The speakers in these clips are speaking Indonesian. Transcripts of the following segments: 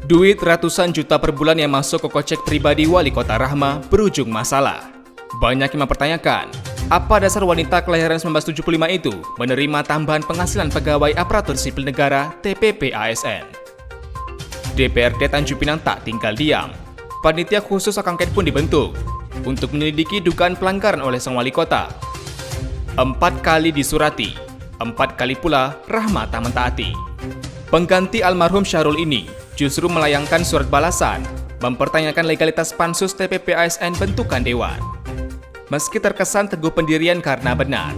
Duit ratusan juta per bulan yang masuk ke kocek pribadi Wali Kota Rahma berujung masalah. Banyak yang mempertanyakan, apa dasar wanita kelahiran 1975 itu menerima tambahan penghasilan pegawai aparatur sipil negara TPP ASN. DPRD Tanjung Pinang tak tinggal diam. Panitia khusus hak angket pun dibentuk untuk menyelidiki dugaan pelanggaran oleh sang wali kota. 4 kali disurati, 4 kali pula Rahma tak mentaati. Pengganti almarhum Syahrul ini justru melayangkan surat balasan, mempertanyakan legalitas pansus TPP ASN bentukan Dewan. Meski terkesan teguh pendirian karena benar,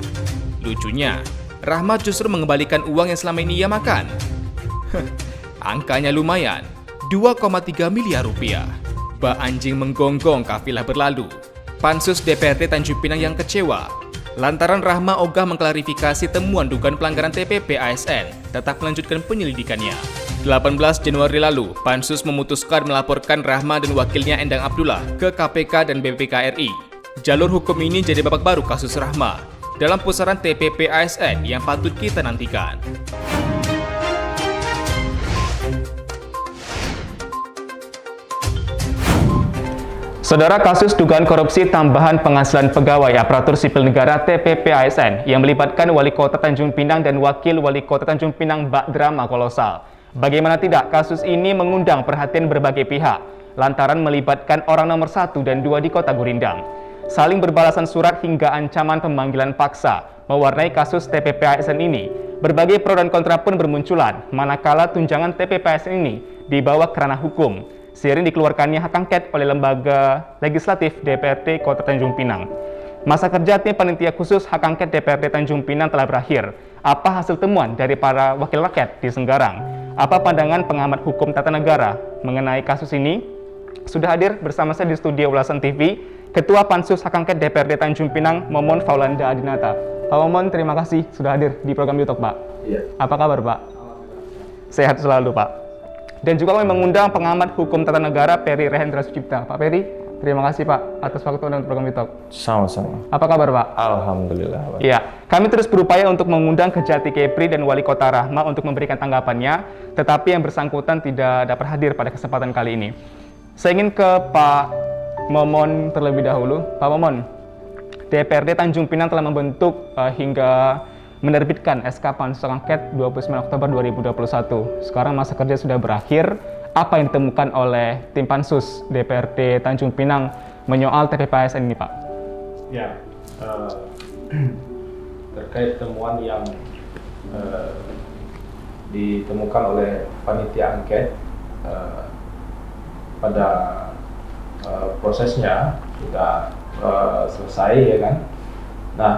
lucunya, Rahma justru mengembalikan uang yang selama ini ia makan. Angkanya lumayan, 2,3 miliar rupiah. Bak anjing menggonggong kafilah berlalu. Pansus DPRD Tanjung Pinang yang kecewa lantaran Rahma ogah mengklarifikasi temuan dugaan pelanggaran TPP ASN tetap melanjutkan penyelidikannya. 18 Januari lalu, Pansus memutuskan melaporkan Rahma dan wakilnya Endang Abdullah ke KPK dan BPK RI. Jalur hukum ini jadi babak baru kasus Rahma dalam pusaran TPP ASN yang patut kita nantikan. Saudara, kasus dugaan korupsi tambahan penghasilan pegawai aparatur sipil negara TPP ASN yang melibatkan Wali Kota Tanjung Pinang dan Wakil Wali Kota Tanjung Pinang bak drama kolosal. Bagaimana tidak, kasus ini mengundang perhatian berbagai pihak lantaran melibatkan orang nomor 1 dan 2 di Kota Gurindam. Saling berbalasan surat hingga ancaman pemanggilan paksa mewarnai kasus TPP ASN ini. Berbagai pro dan kontra pun bermunculan manakala tunjangan TPP ASN ini dibawa ke ranah hukum seiring dikeluarkannya hak angket oleh lembaga legislatif DPRD Kota Tanjung Pinang. Masa kerja tim panitia khusus hak angket DPRD Tanjung Pinang telah berakhir. Apa hasil temuan dari para wakil rakyat di Senggarang? Apa pandangan pengamat hukum tata negara mengenai kasus ini? Sudah hadir bersama saya di studio Ulasan TV, Ketua Pansus Hak Angket DPRD Tanjung Pinang, Momon Faulanda Adinata. Pak Momon, terima kasih sudah hadir di program YouTube, Pak. Iya. Apa kabar, Pak? Sehat selalu, Pak. Dan juga kami mengundang pengamat hukum tata negara Peri Rehendra Sucipta. Pak Peri, terima kasih Pak atas waktu dan program YouTube. Sama-sama. Apa kabar Pak? Alhamdulillah. Iya, kami terus berupaya untuk mengundang Kejati Kepri dan Wali Kota Rahma untuk memberikan tanggapannya, tetapi yang bersangkutan tidak dapat hadir pada kesempatan kali ini. Saya ingin ke Pak Momon terlebih dahulu. Pak Momon, DPRD Tanjung Pinang telah membentuk hingga menerbitkan SK Pansus Angket 29 Oktober 2021. Sekarang masa kerja sudah berakhir. Apa yang ditemukan oleh tim Pansus DPRD Tanjung Pinang menyoal TPP ASN ini, Pak? Ya, terkait temuan yang ditemukan oleh panitia angket pada prosesnya sudah selesai, ya kan? Nah,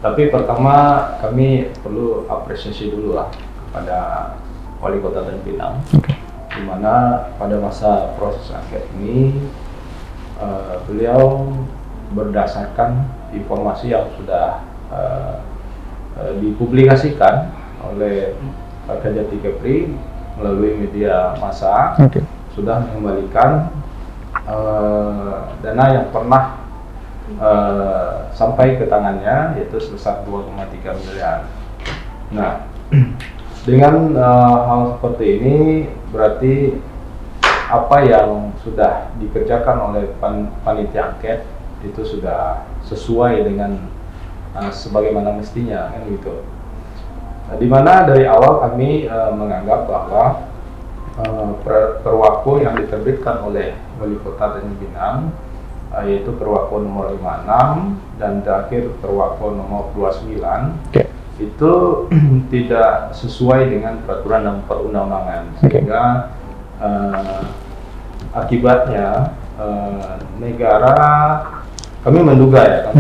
tapi pertama kami perlu apresiasi dulu lah kepada Wali Kota Tanjung Pinang, di mana pada masa proses angket ini beliau berdasarkan informasi yang sudah dipublikasikan oleh Kejati Kepri melalui media massa, sudah mengembalikan dana yang pernah sampai ke tangannya, yaitu sebesar 2,3 miliar. Nah, dengan hal seperti ini berarti apa yang sudah dikerjakan oleh panitia angket itu sudah sesuai dengan sebagaimana mestinya, kan gitu. Nah, di mana dari awal kami menganggap bahwa perwaku yang diterbitkan oleh Wali Kota Tanjung Pinang, yaitu perwaku nomor 56 dan terakhir perwaku nomor 29, itu tidak sesuai dengan peraturan dan perundang-undangan, sehingga akibatnya negara, kami menduga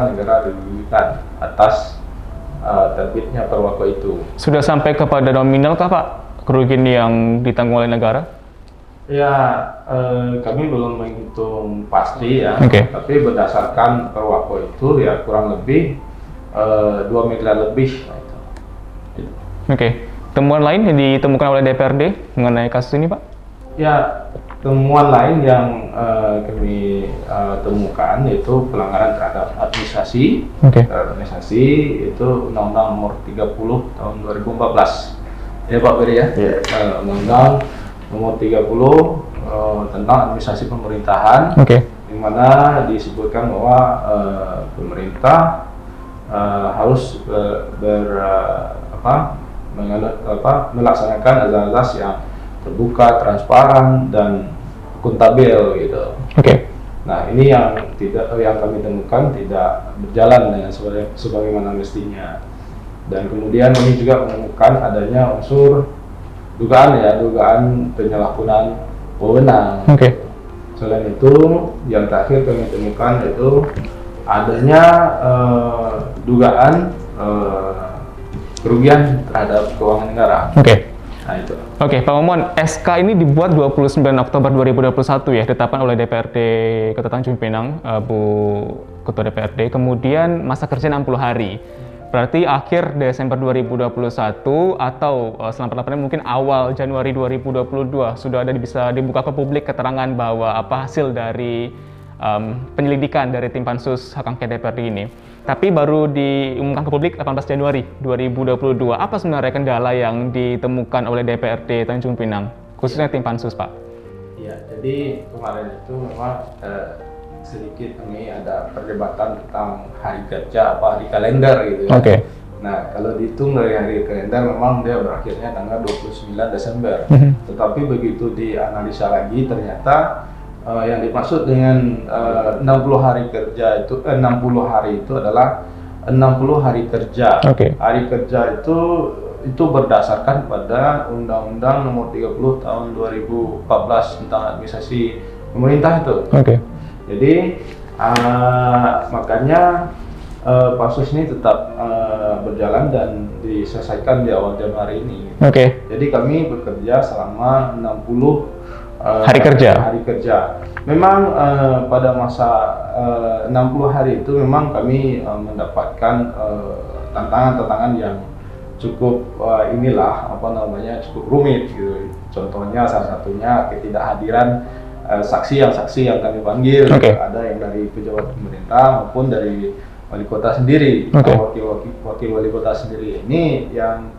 negara dirugikan atas terbitnya perwaku itu. Sudah sampai kepada nominal kah Pak kerugian yang ditanggung oleh negara? Ya, kami belum menghitung pasti ya, tapi berdasarkan perwaku itu ya kurang lebih 2 miliar lebih. Temuan lain yang ditemukan oleh DPRD mengenai kasus ini, Pak? Ya, temuan lain yang kami temukan yaitu pelanggaran terhadap administrasi. Administrasi itu Undang-Undang Nomor 30 Tahun 2014. Ya Pak Beri ya. Undang-Undang nomor 30 tentang administrasi pemerintahan, di mana disebutkan bahwa pemerintah harus melaksanakan azas-azas yang terbuka, transparan, dan akuntabel gitu. Nah, ini yang kami temukan tidak berjalan dengan sebagaimana mestinya. Dan kemudian kami juga menemukan adanya unsur dugaan penyalahgunaan wewenang. Selain itu, yang terakhir kami temukan yaitu adanya dugaan kerugian terhadap keuangan negara. Nah, itu. Pak Momon, SK ini dibuat 29 Oktober 2021 ya, ditetapkan oleh DPRD Kota Tanjung Pinang, Bu Ketua DPRD. Kemudian masa kerja 60 hari. Berarti akhir Desember 2021 atau selambat-lambatnya mungkin awal Januari 2022 sudah bisa dibuka ke publik keterangan bahwa apa hasil dari penyelidikan dari tim Pansus Hak Angket DPRD ini. Tapi baru diumumkan ke publik 18 Januari 2022. Apa sebenarnya kendala yang ditemukan oleh DPRD Tanjung Pinang, khususnya tim Pansus, Pak? Ya, jadi kemarin itu memang sedikit kami ada perdebatan tentang hari kerja hari kalender gitu ya. Nah, kalau dihitung dari hari kalender memang dia berakhirnya tanggal 29 Desember. Tetapi begitu dianalisa lagi ternyata yang dimaksud dengan 60 hari kerja itu 60 hari itu adalah 60 hari kerja. Hari kerja itu berdasarkan pada Undang-Undang Nomor 30 Tahun 2014 tentang administrasi pemerintah itu. Jadi makanya Pansus ini tetap berjalan dan diselesaikan di awal Januari ini. Jadi kami bekerja selama 60 hari kerja. Memang pada masa 60 hari itu memang kami mendapatkan tantangan-tantangan yang cukup cukup rumit gitu. Contohnya salah satunya ketidakhadiran saksi yang kami panggil. Ada yang dari pejabat pemerintah maupun dari wali kota sendiri. Wakil wali kota sendiri ini yang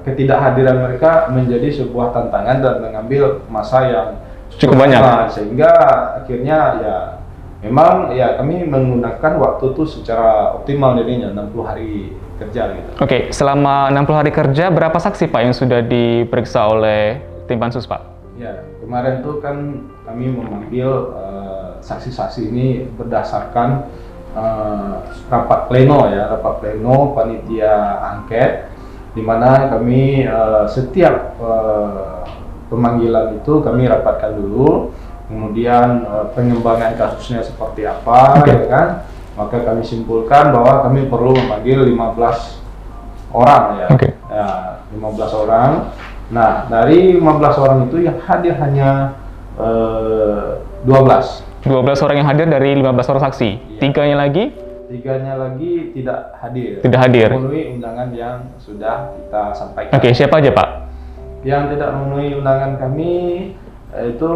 ketidakhadiran mereka menjadi sebuah tantangan dan mengambil masa yang cukup banyak, sehingga akhirnya ya memang ya kami menggunakan waktu itu secara optimal, jadinya 60 hari kerja gitu. Selama 60 hari kerja berapa saksi Pak yang sudah diperiksa oleh tim Pansus, Pak? Ya, kemarin tuh kan kami memanggil saksi-saksi ini berdasarkan rapat pleno panitia angket, di mana kami setiap pemanggilan itu kami rapatkan dulu, kemudian pengembangan kasusnya seperti apa, ya kan? Maka kami simpulkan bahwa kami perlu memanggil 15 orang ya. 15 orang. Nah, dari 15 orang itu yang hadir hanya 12 orang yang hadir dari 15 orang saksi. Tiganya lagi tidak hadir. Memenuhi undangan yang sudah kita sampaikan. Siapa aja, Pak? Yang tidak memenuhi undangan kami itu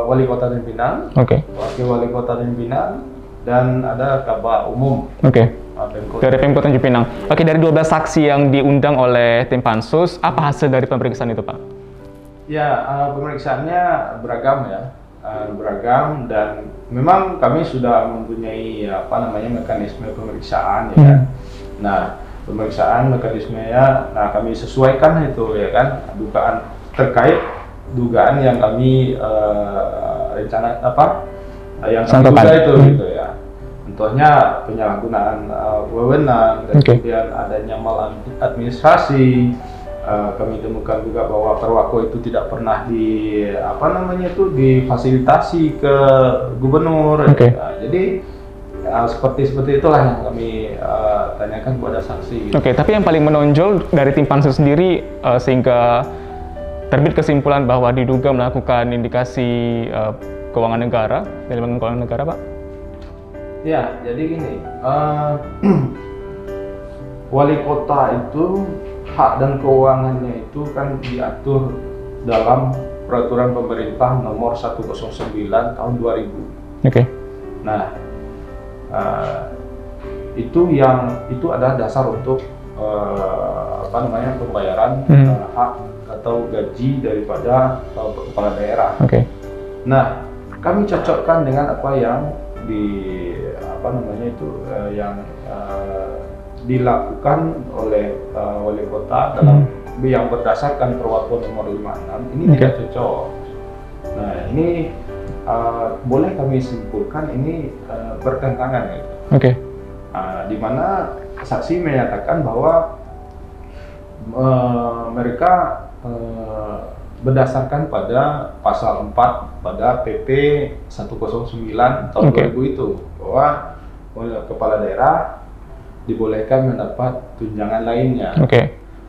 Wali Kota Tanjung Pinang, Wakil Wali Kota Tanjung Pinang, dan ada Kabak Umum. Dari Pemkot Tanjung Pinang. Dari 12 saksi yang diundang oleh tim Pansus, apa hasil dari pemeriksaan itu, Pak? Ya, pemeriksaannya beragam ya. Beragam, dan memang kami sudah mempunyai mekanisme pemeriksaan ya kan. Nah, pemeriksaan mekanismenya kami sesuaikan itu ya kan, dugaan yang kami yang kami duga itu gitu ya. Contohnya penyalahgunaan wewenang, dan kemudian adanya maladministrasi. Kami temukan juga bahwa perwako itu tidak pernah difasilitasi ke gubernur. Jadi seperti itulah yang kami tanyakan kepada saksi. Tapi yang paling menonjol dari tim Pansus sendiri sehingga terbit kesimpulan bahwa diduga melakukan indikasi keuangan negara, elemen keuangan negara, Pak? Ya, jadi gini, wali kota itu hak dan keuangannya itu kan diatur dalam peraturan pemerintah nomor 109 tahun 2000. Nah, itu adalah dasar untuk pembayaran hak atau gaji daripada kepala daerah. Oke. Nah, kami cocokkan dengan apa yang dilakukan oleh wali kota dalam yang berdasarkan Perwatuan Nomor 56 ini tidak cocok. Nah, ini boleh kami simpulkan ini bertentangan, gitu. Oke. Di mana saksi menyatakan bahwa mereka berdasarkan pada pasal 4 pada PP 109 tahun 2000 itu, bahwa kepala daerah dibolehkan mendapat tunjangan lainnya.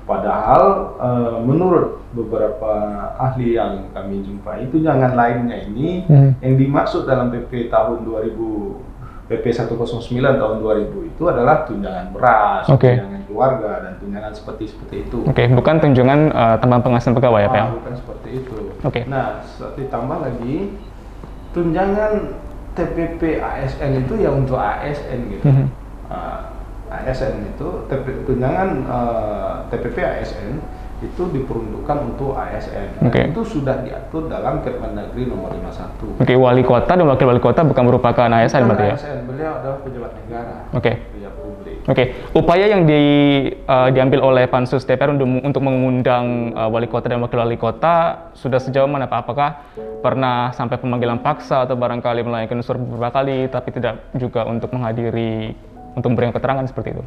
Padahal menurut beberapa ahli yang kami jumpai, tunjangan lainnya ini yang dimaksud dalam PP tahun 2000 PP 109 tahun 2000 itu adalah tunjangan beras, tunjangan keluarga, dan tunjangan seperti itu. Bukan tunjangan tambahan penghasilan pegawai ya, Pak? Bukan seperti itu. Nah, ditambah lagi tunjangan TPP ASN itu ya untuk ASN gitu. ASN itu tunjangan TPP ASN itu diperuntukkan untuk ASN. Dan itu sudah diatur dalam Kemendagri nomor 51. Wali kota dan wakil wali kota bukan merupakan ASN berarti ya? ASN, beliau adalah pejabat negara. Pejabat publik. Upaya yang diambil oleh Pansus DPR untuk mengundang wali kota dan wakil wali kota sudah sejauh mana, Pak? Apakah pernah sampai pemanggilan paksa atau barangkali melayangkan surat beberapa kali tapi tidak juga untuk menghadiri untuk memberikan keterangan seperti itu?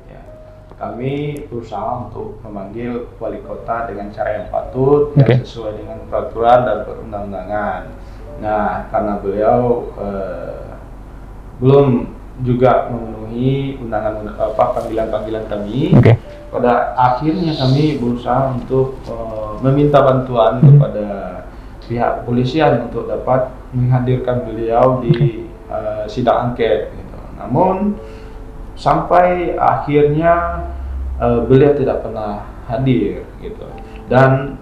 Kami berusaha untuk memanggil wali kota dengan cara yang patut, yang sesuai dengan peraturan dan perundang-undangan. Nah, karena beliau belum juga memenuhi panggilan-panggilan kami, pada akhirnya kami berusaha untuk meminta bantuan kepada pihak kepolisian untuk dapat menghadirkan beliau di sidang angket. Gitu. Namun sampai akhirnya beliau tidak pernah hadir, gitu. Dan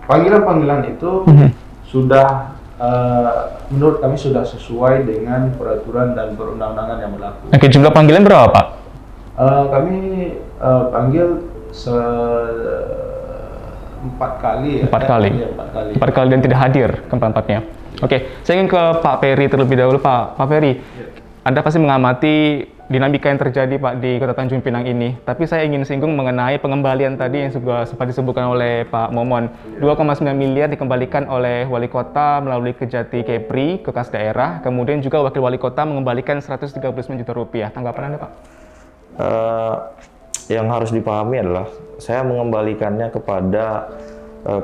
panggilan-panggilan itu sudah menurut kami sudah sesuai dengan peraturan dan perundang-undangan yang berlaku. Jumlah panggilan berapa, Pak? Kami panggil 4 kali. 4 kali. 4 kali dan tidak hadir keempat-empatnya. Saya ingin ke Pak Ferry terlebih dahulu, Pak. Pak Ferry, Anda pasti mengamati dinamika yang terjadi, Pak, di Kota Tanjung Pinang ini. Tapi saya ingin singgung mengenai pengembalian tadi yang juga sempat disebutkan oleh Pak Momon. 2,9 miliar dikembalikan oleh wali kota melalui Kejati Kepri ke kas daerah. Kemudian juga wakil wali kota mengembalikan 139 juta rupiah. Tanggapan Anda, Pak? Yang harus dipahami adalah saya mengembalikannya kepada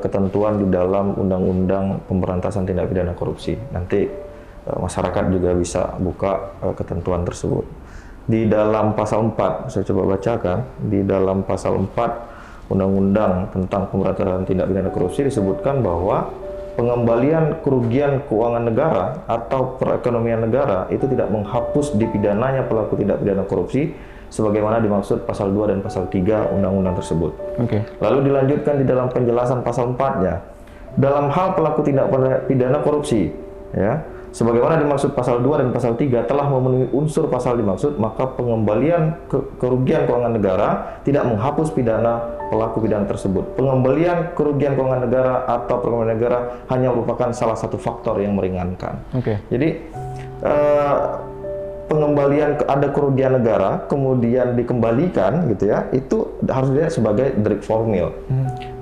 ketentuan di dalam Undang-Undang Pemberantasan Tindak Pidana Korupsi. Nanti masyarakat juga bisa buka ketentuan tersebut. Di dalam pasal 4, saya coba bacakan, di dalam pasal 4 Undang-Undang tentang Pemberantasan Tindak Pidana Korupsi disebutkan bahwa pengembalian kerugian keuangan negara atau perekonomian negara itu tidak menghapus dipidananya pelaku tindak pidana korupsi sebagaimana dimaksud pasal 2 dan pasal 3 undang-undang tersebut. Lalu dilanjutkan di dalam penjelasan pasal 4-nya. Dalam hal pelaku tindak pidana korupsi, ya, sebagaimana dimaksud pasal 2 dan pasal 3 telah memenuhi unsur pasal dimaksud, maka pengembalian kerugian keuangan negara tidak menghapus pidana pelaku pidana tersebut. Pengembalian kerugian keuangan negara atau perekonomian negara hanya merupakan salah satu faktor yang meringankan. Jadi pengembalian ada kerugian negara kemudian dikembalikan, gitu ya, itu harus dilihat sebagai delik formil.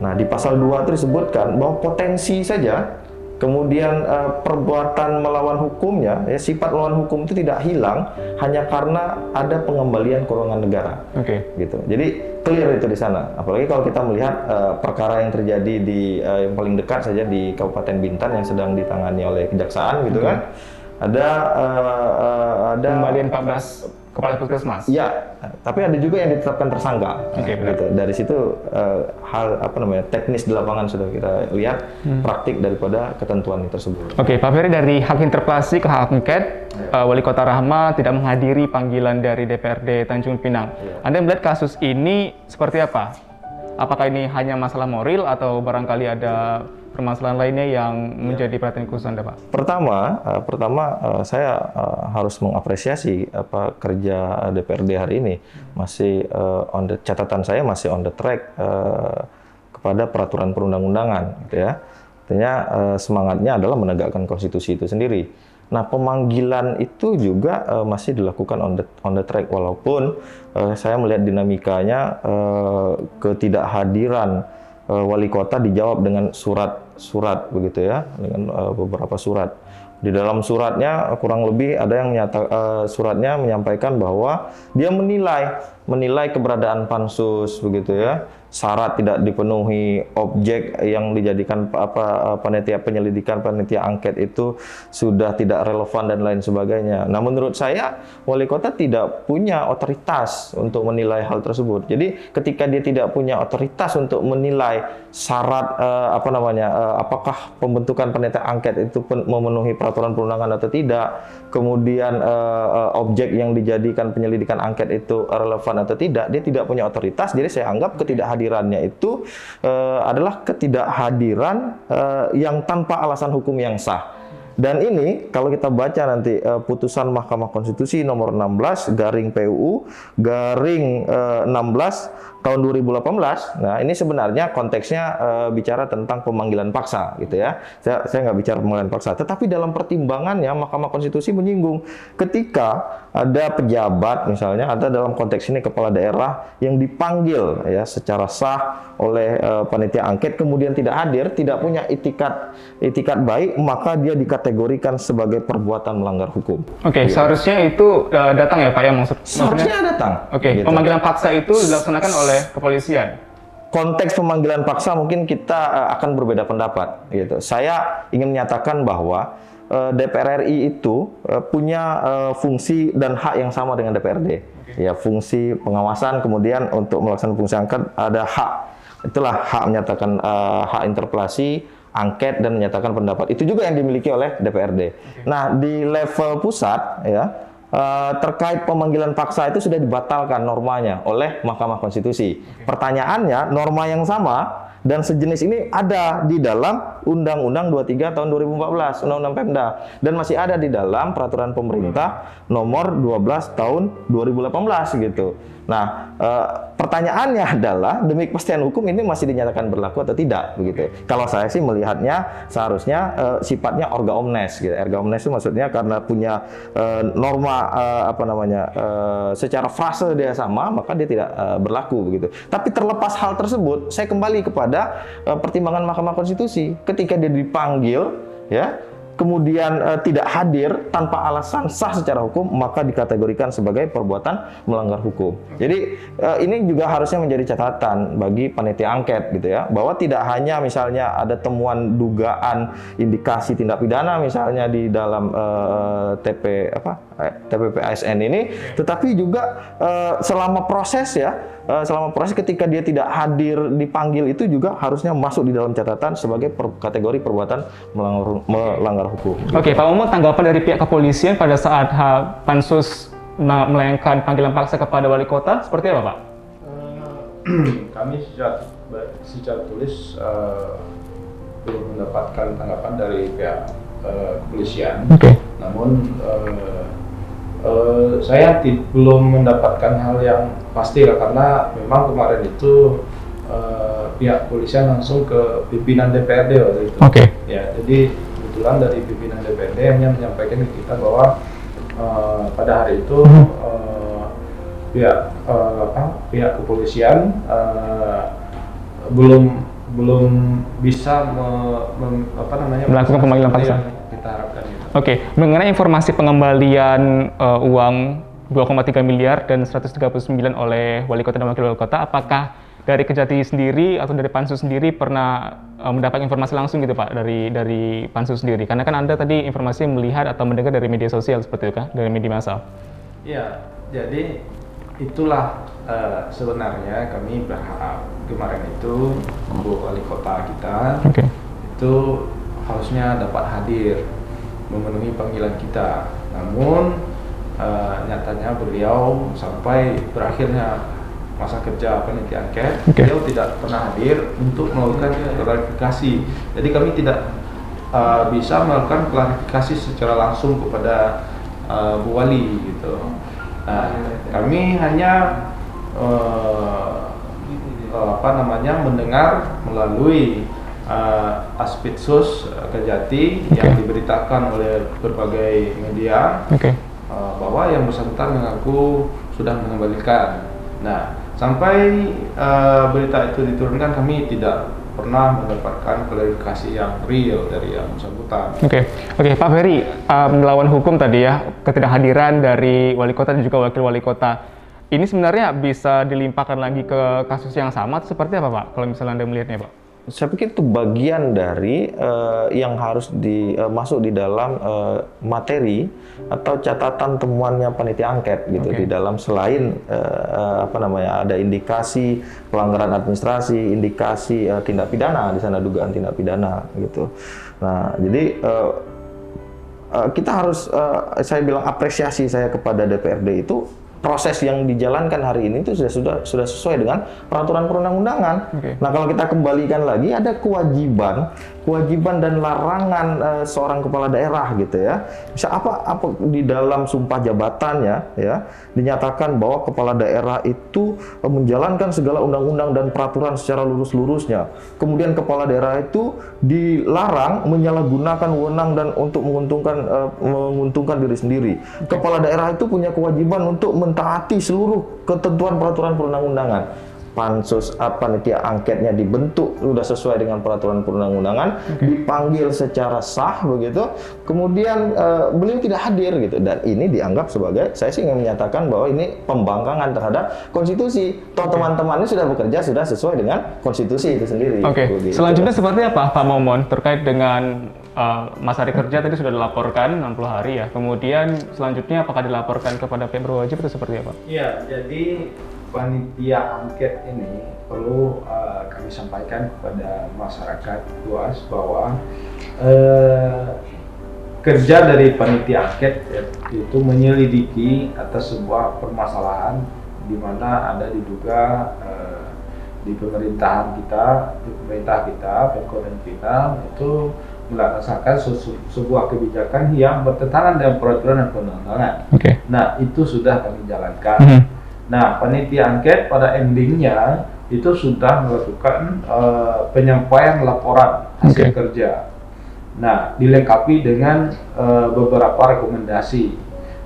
Nah, di pasal 2 itu disebutkan bahwa potensi saja kemudian perbuatan melawan hukumnya, ya, sifat melawan hukum itu tidak hilang hanya karena ada pengembalian keuangan negara. Gitu. Jadi clear itu di sana. Apalagi kalau kita melihat perkara yang terjadi di yang paling dekat saja di Kabupaten Bintan yang sedang ditangani oleh kejaksaan, gitu kan. Ada pengembalian 14 kepala puskesmas. Ya, tapi ada juga yang ditetapkan tersangka. Gitu. Dari situ hal teknis di lapangan sudah kita lihat praktik daripada ketentuan tersebut. Pak Ferry, dari hak interpelasi ke hak angket, Wali Kota Rahma tidak menghadiri panggilan dari DPRD Tanjung Pinang. Anda melihat kasus ini seperti apa? Apakah ini hanya masalah moral atau barangkali ada permasalahan lainnya yang menjadi perhatian khusus Anda, Pak? Pertama, saya harus mengapresiasi kerja DPRD hari ini. Masih catatan saya masih on the track kepada peraturan perundang-undangan, gitu ya. Artinya semangatnya adalah menegakkan konstitusi itu sendiri. Nah, pemanggilan itu juga masih dilakukan on the track, walaupun saya melihat dinamikanya ketidakhadiran wali kota dijawab dengan surat begitu ya, dengan beberapa surat. Di dalam suratnya kurang lebih ada yang suratnya menyampaikan bahwa dia menilai keberadaan pansus begitu ya. Syarat tidak dipenuhi, objek yang dijadikan panitia penyelidikan, panitia angket itu sudah tidak relevan dan lain sebagainya. Nah, menurut saya wali kota tidak punya otoritas untuk menilai hal tersebut. Jadi ketika dia tidak punya otoritas untuk menilai syarat apakah pembentukan panitia angket itu memenuhi peraturan perundangan atau tidak, kemudian objek yang dijadikan penyelidikan angket itu relevan atau tidak, dia tidak punya otoritas. Jadi saya anggap ketidakhadirannya itu adalah ketidakhadiran yang tanpa alasan hukum yang sah. Dan ini kalau kita baca nanti putusan Mahkamah Konstitusi nomor 16 garing PUU garing 16 tahun 2018. Nah, ini sebenarnya konteksnya bicara tentang pemanggilan paksa gitu ya. Saya nggak bicara pemanggilan paksa, tetapi dalam pertimbangannya Mahkamah Konstitusi menyinggung ketika ada pejabat misalnya, ada dalam konteks ini kepala daerah yang dipanggil ya secara sah oleh panitia angket kemudian tidak hadir, tidak punya itikat baik, maka dia dikategorikan sebagai perbuatan melanggar hukum. Oke, seharusnya itu datang ya Pak ya maksudnya? Seharusnya datang. Oke, gitu. Pemanggilan paksa itu dilaksanakan oleh kepolisian. Konteks pemanggilan paksa mungkin kita akan berbeda pendapat gitu. Saya ingin menyatakan bahwa DPR RI itu punya fungsi dan hak yang sama dengan DPRD. Ya, fungsi pengawasan, kemudian untuk melaksanakan fungsi angket ada hak. Itulah hak menyatakan hak interpelasi, angket dan menyatakan pendapat. Itu juga yang dimiliki oleh DPRD. Nah, di level pusat ya terkait pemanggilan paksa itu sudah dibatalkan normanya oleh Mahkamah Konstitusi. Pertanyaannya, norma yang sama dan sejenis ini ada di dalam Undang-Undang 23 tahun 2014, Undang-Undang Pemda, dan masih ada di dalam Peraturan Pemerintah nomor 12 tahun 2018 gitu. Nah, pertanyaannya adalah demi kepastian hukum ini masih dinyatakan berlaku atau tidak begitu. Kalau saya sih melihatnya seharusnya sifatnya erga omnes gitu. Erga omnes itu maksudnya karena punya norma secara frase dia sama, maka dia tidak berlaku begitu. Tapi terlepas hal tersebut, saya kembali kepada pertimbangan Mahkamah Konstitusi. Ketika dia dipanggil ya, kemudian tidak hadir tanpa alasan sah secara hukum, maka dikategorikan sebagai perbuatan melanggar hukum. Jadi ini juga harusnya menjadi catatan bagi panitia angket gitu ya, bahwa tidak hanya misalnya ada temuan dugaan indikasi tindak pidana misalnya di dalam TPP ASN ini, tetapi juga selama proses ketika dia tidak hadir dipanggil itu juga harusnya masuk di dalam catatan sebagai kategori perbuatan melanggar hukum. Oke, Pak Mumu, tanggapan dari pihak kepolisian pada saat Pansus melayangkan panggilan paksa kepada wali kota seperti apa, Pak? Kami secara tulis belum mendapatkan tanggapan dari pihak kepolisian. Oke. Namun saya belum mendapatkan hal yang pasti lah, karena memang kemarin itu pihak kepolisian langsung ke pimpinan DPRD waktu itu. Oke. Ya, jadi kebetulan dari pimpinan DPRD hanya menyampaikan ke kita bahwa pada hari itu pihak kepolisian belum bisa melakukan pemanggilan paksa. Kita harapkan gitu. Oke, mengenai informasi pengembalian uang 2,3 miliar dan 139 oleh wali kota dan wakil wali kota, apakah dari Kejati sendiri atau dari Pansus sendiri pernah mendapat informasi langsung gitu Pak dari Pansus sendiri? Karena kan Anda tadi informasi melihat atau mendengar dari media sosial seperti itu kan, dari media massal. Iya, jadi itulah sebenarnya kami berharap kemarin itu Bu Wali Kota kita itu harusnya dapat hadir memenuhi panggilan kita. Namun nyatanya beliau sampai berakhirnya masa kerja panitia angket, Oke. beliau tidak pernah hadir untuk melakukan klarifikasi. Jadi kami tidak bisa melakukan klarifikasi secara langsung kepada Bu Wali gitu. Nah, kami hanya mendengar melalui Aspitsus Kejati yang diberitakan oleh berbagai media Oke. bahwa yang bersangkutan mengaku sudah mengembalikan. Nah, sampai berita itu diturunkan, kami tidak pernah mendapatkan klarifikasi yang real dari yang bersangkutan. Oke, Pak Ferry, melawan hukum tadi ya, ketidakhadiran dari wali kota dan juga wakil wali kota. Ini sebenarnya bisa dilimpahkan lagi ke kasus yang sama atau seperti apa, Pak? Kalau misalnya Anda melihatnya, Pak? Saya pikir itu bagian dari yang harus masuk di dalam materi atau catatan temuannya panitia angket gitu di dalam, selain ada indikasi pelanggaran administrasi, indikasi tindak pidana di sana, dugaan tindak pidana gitu. Nah, jadi kita harus saya bilang apresiasi saya kepada DPRD itu, proses yang dijalankan hari ini itu sudah sesuai dengan peraturan perundang-undangan. Nah, kalau kita kembalikan lagi, ada kewajiban dan larangan seorang kepala daerah gitu ya. Bisa apa di dalam sumpah jabatannya ya, dinyatakan bahwa kepala daerah itu menjalankan segala undang-undang dan peraturan secara lurus-lurusnya. Kemudian kepala daerah itu dilarang menyalahgunakan wewenang dan untuk menguntungkan diri sendiri. Kepala daerah itu punya kewajiban untuk mentaati seluruh ketentuan peraturan perundang-undangan. Pansus panitia angketnya dibentuk sudah sesuai dengan peraturan perundang-undangan, dipanggil secara sah begitu, kemudian beliau tidak hadir gitu, dan ini dianggap sebagai, saya sih ingin menyatakan bahwa ini pembangkangan terhadap konstitusi. Toh teman-teman ini sudah bekerja sudah sesuai dengan konstitusi itu sendiri. Begitu. Selanjutnya seperti apa, Pak Momon, terkait dengan masa hari kerja tadi sudah dilaporkan 60 hari ya. Kemudian selanjutnya apakah dilaporkan kepada pihak berwajib atau seperti apa? Iya, jadi panitia angket ini perlu kami sampaikan kepada masyarakat luas bahwa kerja dari panitia angket itu menyelidiki atas sebuah permasalahan di mana ada diduga di pemerintah kita, Pemko dan kita itu melaksanakan sebuah kebijakan yang bertentangan dengan peraturan dan perundang-undangan. Nah, itu sudah kami jalankan. Nah, panitia angket pada endingnya itu sudah melakukan penyampaian laporan hasil kerja. Nah, dilengkapi dengan beberapa rekomendasi.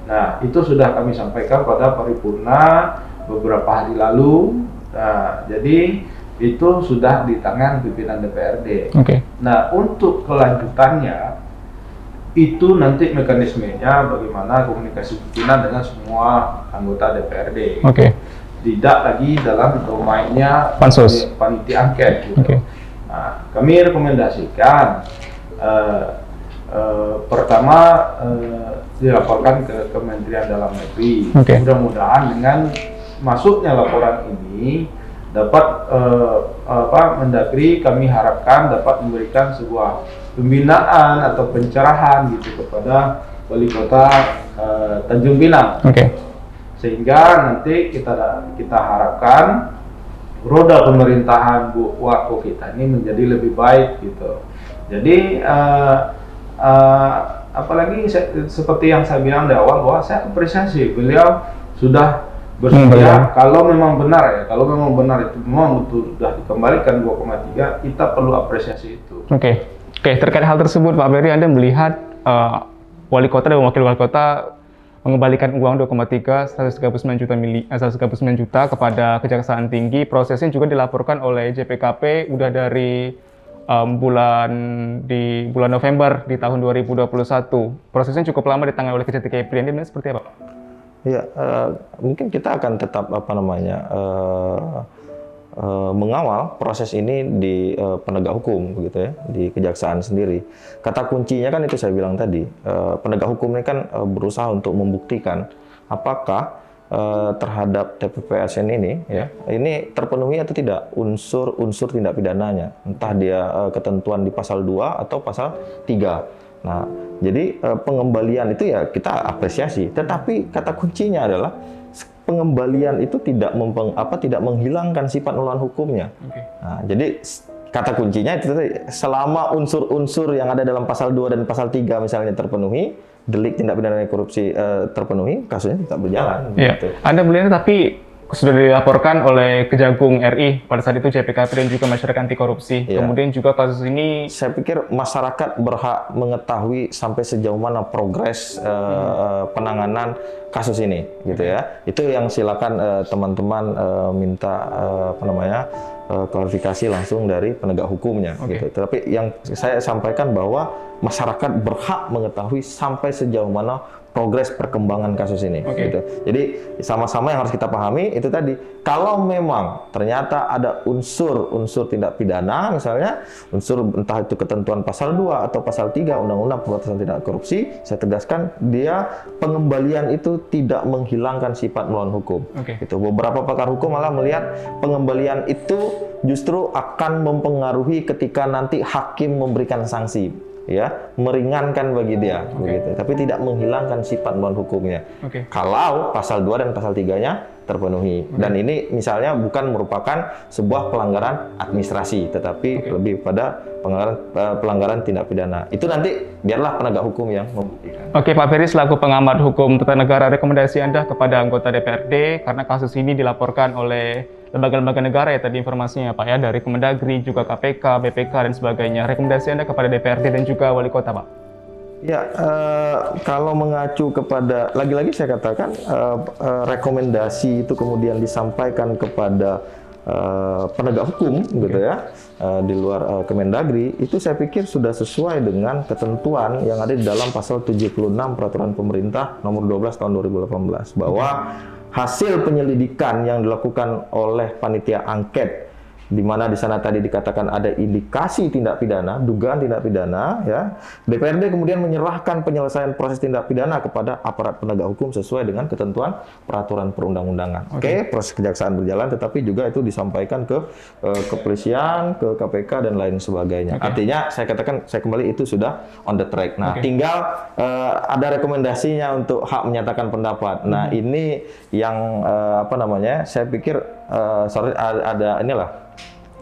Nah, itu sudah kami sampaikan pada paripurna beberapa hari lalu. Nah, jadi itu sudah di tangan pimpinan DPRD. Nah, untuk kelanjutannya itu nanti mekanismenya bagaimana komunikasi pimpinan dengan semua anggota DPRD. Tidak lagi dalam domainnya Pansus, panitia angket. Gitu. Nah, kami rekomendasikan pertama dilaporkan ke Kementerian Dalam Negeri. Mudah-mudahan dengan masuknya laporan ini dapat Mendagri kami harapkan dapat memberikan sebuah pembinaan atau pencerahan gitu kepada wali kota Tanjung Pinang, sehingga nanti kita harapkan roda pemerintahan Bu Wako kita ini menjadi lebih baik gitu. Jadi apalagi seperti yang saya bilang di awal bahwa saya apresiasi beliau sudah bersedia. Kalau memang benar itu memang betul sudah dikembalikan 2,3, kita perlu apresiasi itu. Terkait hal tersebut, Pak Ferry, Anda melihat wali kota dan wakil wali kota mengembalikan uang 2,3 139 juta kepada Kejaksaan Tinggi. Prosesnya juga dilaporkan oleh JPKP udah dari bulan November di tahun 2021. Prosesnya cukup lama ditangani oleh Kejati Kepri. Ini seperti apa, Pak? Ya, mungkin kita akan tetap mengawal proses ini di penegak hukum begitu ya, di kejaksaan sendiri. Kata kuncinya kan itu saya bilang tadi, penegak hukum ini kan berusaha untuk membuktikan apakah terhadap TPPSN ini ya, ini terpenuhi atau tidak unsur tindak pidananya, entah dia ketentuan di pasal 2 atau pasal 3. Nah, jadi pengembalian itu ya kita apresiasi, tetapi kata kuncinya adalah pengembalian itu tidak tidak menghilangkan sifat melawan hukumnya. Nah, jadi kata kuncinya itu tadi, selama unsur-unsur yang ada dalam pasal 2 dan pasal 3 misalnya terpenuhi, delik tindak pidana korupsi terpenuhi, kasusnya tetap berjalan. Iya. Gitu. Anda melihatnya tapi sudah dilaporkan oleh Kejagung RI pada saat itu JPKP dan juga masyarakat anti korupsi. Iya. Kemudian juga kasus ini, Saya pikir masyarakat berhak mengetahui sampai sejauh mana progres penanganan kasus ini, gitu ya. Itu yang silakan teman-teman minta klarifikasi langsung dari penegak hukumnya, gitu. Tapi yang saya sampaikan bahwa masyarakat berhak mengetahui sampai sejauh mana progres perkembangan kasus ini, gitu. Jadi sama-sama yang harus kita pahami itu tadi, kalau memang ternyata ada unsur tindak pidana, misalnya unsur entah itu ketentuan pasal 2 atau pasal 3 Undang-Undang Pemberantasan Tindak Korupsi, saya tegaskan dia pengembalian itu tidak menghilangkan sifat melawan hukum. Gitu. Beberapa pakar hukum malah melihat pengembalian itu justru akan mempengaruhi ketika nanti hakim memberikan sanksi, ya, meringankan bagi dia, begitu. Tapi tidak menghilangkan sifat melawan hukumnya. Kalau pasal 2 dan pasal 3-nya terpenuhi. Dan ini misalnya bukan merupakan sebuah pelanggaran administrasi, tetapi lebih pada pelanggaran tindak pidana. Itu nanti biarlah penegak hukum yang membuktikan. Oke, Pak Ferry selaku pengamat hukum tata negara, rekomendasi Anda kepada anggota DPRD karena kasus ini dilaporkan oleh lembaga-lembaga negara ya tadi informasinya Pak ya, dari Kemendagri, juga KPK, BPK dan sebagainya. Rekomendasi Anda kepada DPRD dan juga Wali Kota, Pak? Ya, kalau mengacu kepada, lagi-lagi saya katakan rekomendasi itu kemudian disampaikan kepada penegak hukum, gitu ya, di luar Kemendagri, itu saya pikir sudah sesuai dengan ketentuan yang ada di dalam pasal 76 Peraturan Pemerintah Nomor 12 Tahun 2018 bahwa hasil penyelidikan yang dilakukan oleh panitia angket, di mana di sana tadi dikatakan ada indikasi tindak pidana, dugaan tindak pidana, ya, DPRD kemudian menyerahkan penyelesaian proses tindak pidana kepada aparat penegak hukum sesuai dengan ketentuan peraturan perundang-undangan. Oke, proses kejaksaan berjalan, tetapi juga itu disampaikan ke kepolisian, ke KPK dan lain sebagainya. Artinya saya katakan, saya kembali itu sudah on the track. Nah, tinggal ada rekomendasinya untuk hak menyatakan pendapat. Nah, ini yang saya pikir ada inilah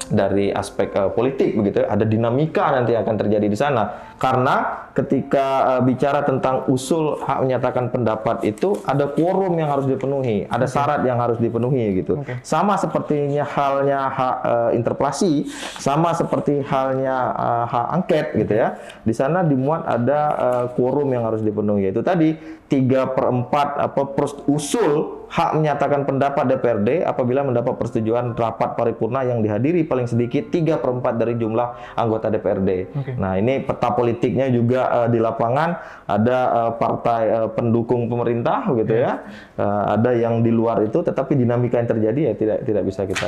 dari aspek politik, begitu, ada dinamika nanti akan terjadi di sana, karena ketika bicara tentang usul hak menyatakan pendapat itu ada quorum yang harus dipenuhi, ada syarat yang harus dipenuhi, gitu. Sama sepertinya halnya hak interpelasi, sama seperti halnya hak angket, gitu ya. Di sana dimuat ada quorum yang harus dipenuhi, itu tadi 3/4 usul hak menyatakan pendapat DPRD apabila mendapat persetujuan rapat paripurna yang dihadiri paling sedikit 3/4 dari jumlah anggota DPRD. Nah, ini peta politiknya juga di lapangan ada partai pendukung pemerintah, gitu ya. Ada yang di luar itu, tetapi dinamika yang terjadi ya tidak bisa kita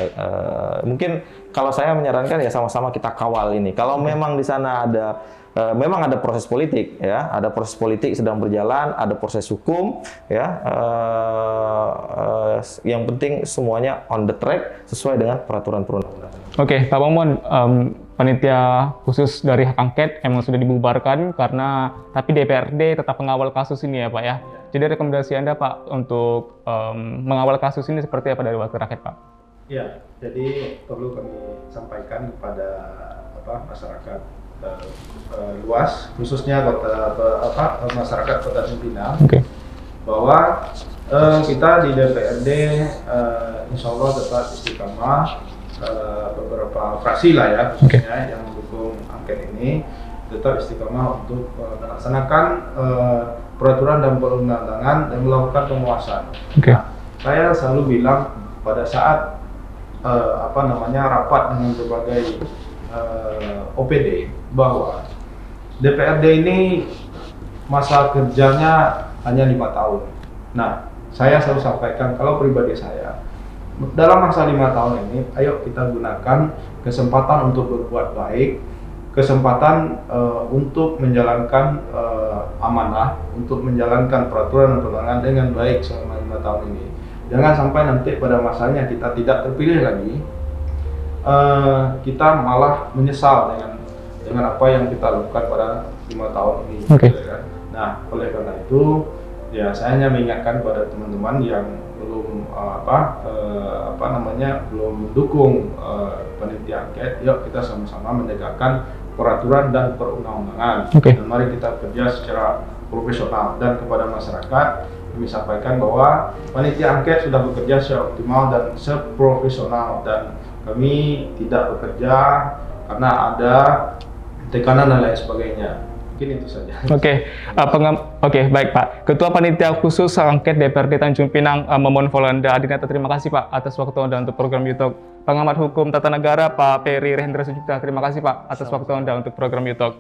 mungkin kalau saya menyarankan ya sama-sama kita kawal ini. Kalau memang di sana memang ada proses politik, ya, ada proses politik sedang berjalan, ada proses hukum, ya. Yang penting semuanya on the track sesuai dengan peraturan perundang-undangan. Oke, Pak Momon, panitia khusus dari hak angket emang sudah dibubarkan tapi DPRD tetap mengawal kasus ini ya, Pak ya. Jadi rekomendasi Anda, Pak, untuk mengawal kasus ini seperti apa dari Wakil Rakyat, Pak? Ya, jadi perlu kami sampaikan kepada masyarakat luas, khususnya masyarakat Kota Cipinang, bahwa kita di DPRD insya Allah tetap istiqamah, beberapa fraksi lah ya khususnya yang mendukung angket ini tetap istiqamah untuk melaksanakan peraturan dan perundang-undangan dan melakukan pengawasan. Nah, saya selalu bilang pada saat rapat dengan berbagai OPD bahwa DPRD ini masa kerjanya hanya 5 tahun. Nah, saya selalu sampaikan kalau pribadi saya, dalam masa 5 tahun ini, ayo kita gunakan kesempatan untuk berbuat baik, kesempatan untuk menjalankan amanah, untuk menjalankan peraturan dan perundangan dengan baik selama 5 tahun ini. Jangan sampai nanti pada masanya kita tidak terpilih lagi, kita malah menyesal dengan apa yang kita lakukan pada 5 tahun ini. Gitu kan? Nah, oleh karena itu, ya saya hanya mengingatkan kepada teman-teman yang belum mendukung panitia angket, yuk kita sama-sama menegakkan peraturan dan perundang-undangan. Oke. Dan mari kita kerja secara profesional, dan kepada masyarakat kami sampaikan bahwa panitia angket sudah bekerja secara optimal dan seprofesional, dan kami tidak bekerja karena ada tekanan dan lain sebagainya. Mungkin itu saja. Oke, baik Pak. Ketua Panitia Khusus Angket DPRD Tanjung Pinang, Memon Volanda Adinata, terima kasih Pak atas waktu Anda untuk program YouTube. Pengamat Hukum Tata Negara Pak Peri Rehendra Sujipta, terima kasih Pak atas waktu Anda untuk program YouTube.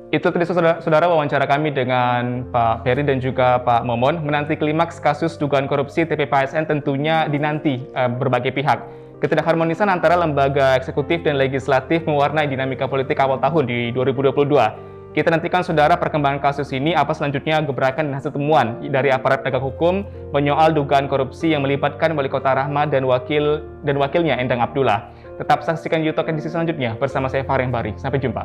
Itu tadi saudara wawancara kami dengan Pak Peri dan juga Pak Momon. Menanti klimaks kasus dugaan korupsi TPP ASN tentunya dinanti berbagai pihak. Ketidakharmonisan antara lembaga eksekutif dan legislatif mewarnai dinamika politik awal tahun di 2022. Kita nantikan saudara perkembangan kasus ini, apa selanjutnya gebrakan dan hasil temuan dari aparat penegak hukum menyoal dugaan korupsi yang melibatkan Wali Kota Rahmat dan wakilnya Endang Abdullah. Tetap saksikan YouTube edisi selanjutnya bersama saya Fahri Bari. Sampai jumpa.